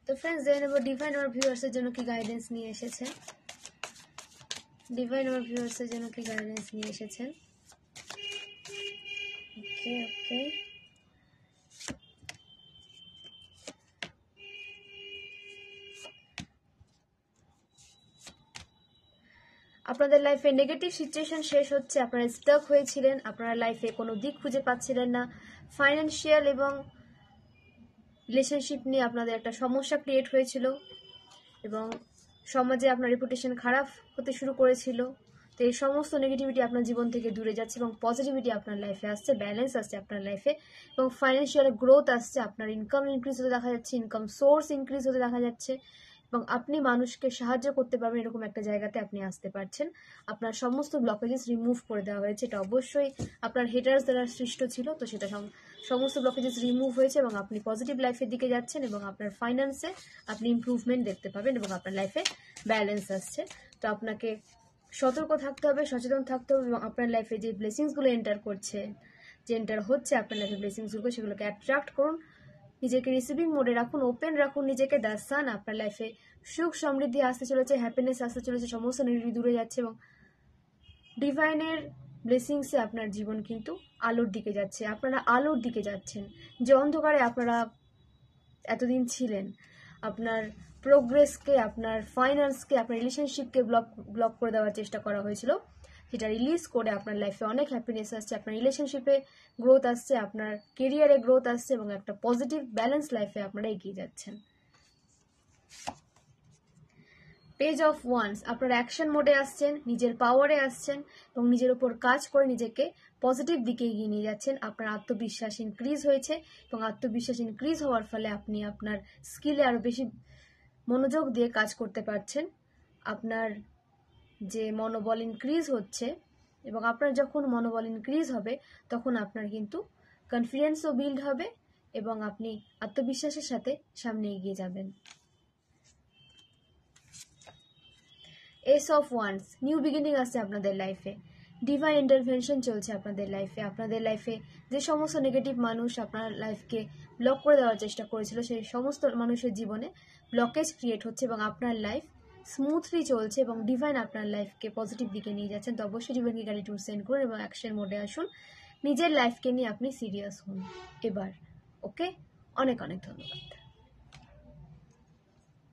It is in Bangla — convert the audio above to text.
তো ফ্রেন্ডস দেখে নেব ডিভাইন আমার ভিউয়ার্সের জন্য কি গাইডেন্স নিয়ে এসেছেন। ডিভাইন আমার ভিউয়ার্সের জন্য কি গাইডেন্স নিয়ে এসেছেন। ওকে ওকে, আপনাদের লাইফে নেগেটিভ সিচুয়েশন শেষ হচ্ছে, আপনারা স্টাক হয়েছিলেন, আপনারা লাইফে কোনো দিক খুঁজে পাচ্ছিলেন না, ফাইন্যান্সিয়াল এবং রিলেশনশিপ নিয়ে আপনাদের একটা সমস্যা ক্রিয়েট হয়েছিল এবং সমাজে আপনার রেপুটেশন খারাপ হতে শুরু করেছিল। তো এই সমস্ত নেগেটিভিটি আপনার জীবন থেকে দূরে যাচ্ছে এবং পজিটিভিটি আপনার লাইফে আসছে, ব্যালেন্স আসছে আপনার লাইফে এবং ফাইন্যান্সিয়াল গ্রোথ আসছে, আপনার ইনকাম ইনক্রিজ হতে দেখা যাচ্ছে, ইনকাম সোর্স ইনক্রিজ হতে দেখা যাচ্ছে এবং আপনি মানুষকে সাহায্য করতে পারবেন এরকম একটা জায়গাতে আপনি আসতে পারছেন। আপনার সমস্ত ব্লকেজেস রিমুভ করে দেওয়া হয়েছে, এটা অবশ্যই আপনার হেটার্স দ্বারা সৃষ্ট ছিল, তো সেটা সমস্ত ব্লকেজেস রিমুভ হয়েছে এবং আপনি পজিটিভ লাইফের দিকে যাচ্ছেন এবং আপনার ফাইন্যান্সে আপনি ইমপ্রুভমেন্ট দেখতে পাবেন এবং আপনার লাইফে ব্যালেন্স আসছে। তো আপনাকে সতর্ক থাকতে হবে, সচেতন থাকতে হবে এবং আপনার লাইফে যে ব্লেসিংসগুলো এন্টার করছে, যে এন্টার হচ্ছে আপনার লাইফে ব্লেসিংসগুলো, সেগুলোকে অ্যাট্রাক্ট করুন, নিজেকে রিসিভিং মোডে রাখুন, ওপেন রাখুন নিজেকে। দ্য সান আপনার লাইফে সুখ সমৃদ্ধি আসতে চলেছে, হ্যাপিনেস আসতে চলেছে, সমস্ত নেগেটিভ দূরে যাচ্ছে এবং ডিভাইনের ব্লেসিংসে আপনার জীবন কিন্তু আলোর দিকে যাচ্ছে, আপনারা আলোর দিকে যাচ্ছেন। যে অন্ধকারে আপনারা এতদিন ছিলেন, আপনার প্রোগ্রেসকে, আপনার ফাইন্যান্সকে, আপনার রিলেশনশিপকে ব্লক করে দেওয়ার চেষ্টা করা হয়েছিল, সেটা রিলিজ করে আপনার লাইফে অনেক হ্যাপিনেস আসছে, আপনার রিলেশনশিপে গ্রোথ আসছে, আপনার কেরিয়ারে গ্রোথ আসছে এবং একটা পজিটিভ ব্যালেন্স লাইফে আপনারা এগিয়ে যাচ্ছেন। পেজ অফ ওয়ান্স, আপনারা অ্যাকশন মোডে আসছেন, নিজের পাওয়ারে আসছেন এবং নিজের উপর কাজ করে নিজেকে পজিটিভ দিকে এগিয়ে নিয়ে যাচ্ছেন। আপনার আত্মবিশ্বাস ইনক্রিজ হয়েছে এবং আত্মবিশ্বাস ইনক্রিজ হওয়ার ফলে আপনি আপনার স্কিলে আরও বেশি মনোযোগ দিয়ে কাজ করতে পারছেন। আপনার যে মনোবল ইনক্রিজ হচ্ছে এবং আপনার যখন মনোবল ইনক্রিজ হবে তখন আপনার কিন্তু কনফিডেন্সও বিল্ড হবে এবং আপনি আত্মবিশ্বাসের সাথে সামনে এগিয়ে যাবেন। S of wands, new beginning আসছে আপনাদের লাইফে, ডিভাইন ইন্টারভেনশন চলছে আপনাদের লাইফে। আপনাদের লাইফে যে সমস্ত নেগেটিভ মানুষ আপনার লাইফকে ব্লক করে দেওয়ার চেষ্টা করেছিল, সেই সমস্ত মানুষের জীবনে ব্লকেজ ক্রিয়েট হচ্ছে এবং আপনার লাইফ স্মুথলি চলছে এবং ডিভাইন আপনার লাইফকে পজিটিভ দিকে নিয়ে যাচ্ছেন। তো অবশ্যই ডিভাইনকে গ্র্যাটিটিউড সেন্ড করুন এবং অ্যাকশন মোডে আসুন, নিজের লাইফকে নিয়ে আপনি সিরিয়াস হন এবার। ওকে, অনেক অনেক ধন্যবাদ।